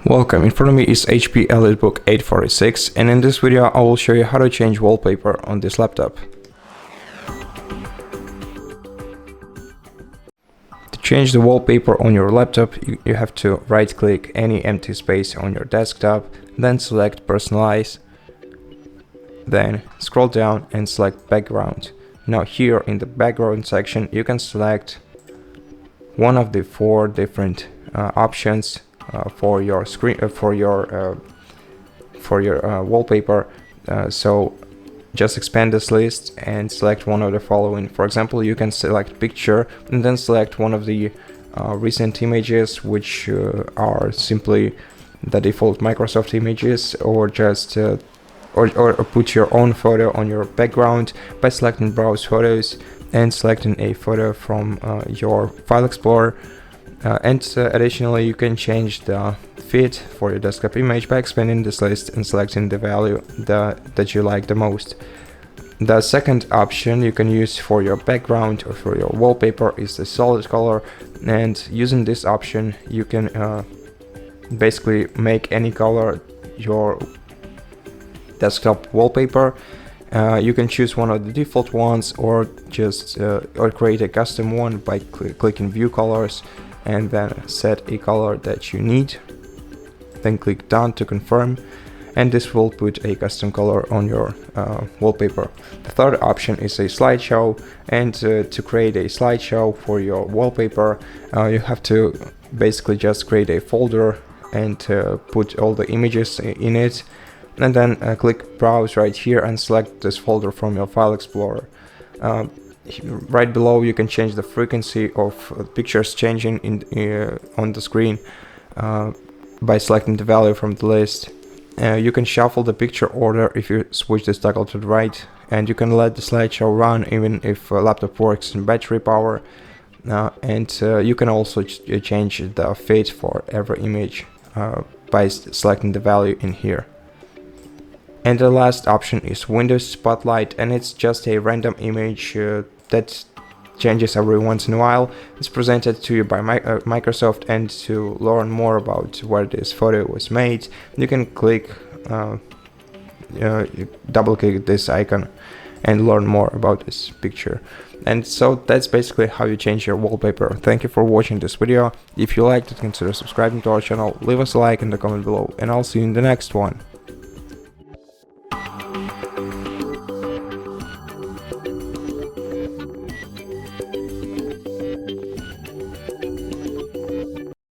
Welcome, in front of me is HP ELITEBOOK 846, and in this video I will show you how to change wallpaper on this laptop. To change the wallpaper on your laptop, you have to right click any empty space on your desktop, then select Personalize, then scroll down and select Background. Now here in the background section you can select one of the four different options for your screen for your wallpaper. So just expand this list and select one of the following. For example, you can select picture and then select one of the recent images, which are simply the default Microsoft images, or just or put your own photo on your background by selecting browse photos and selecting a photo from your file explorer. Additionally, you can change the fit for your desktop image by expanding this list and selecting the value that you like the most. The second option you can use for your background or for your wallpaper is the solid color, and using this option you can basically make any color your desktop wallpaper. You can choose one of the default ones, or just or create a custom one by clicking view colors and then set a color that you need, then click done to confirm, and this will put a custom color on your wallpaper. The third option is a slideshow, and to create a slideshow for your wallpaper you have to basically just create a folder and put all the images in it, and then click browse right here and select this folder from your file explorer. Right below you can change the frequency of pictures changing on the screen by selecting the value from the list. You can shuffle the picture order if you switch this toggle to the right, and you can let the slideshow run even if laptop works in battery power, and you can also change the fit for every image by selecting the value in here. And the last option is Windows Spotlight, and it's just a random image that changes every once in a while. It's presented to you by Microsoft, and to learn more about where this photo was made, you can click, double click this icon and learn more about this picture. And so that's basically how you change your wallpaper. Thank you for watching this video. If you liked it, consider subscribing to our channel, leave us a like in the comment below, and I'll see you in the next one.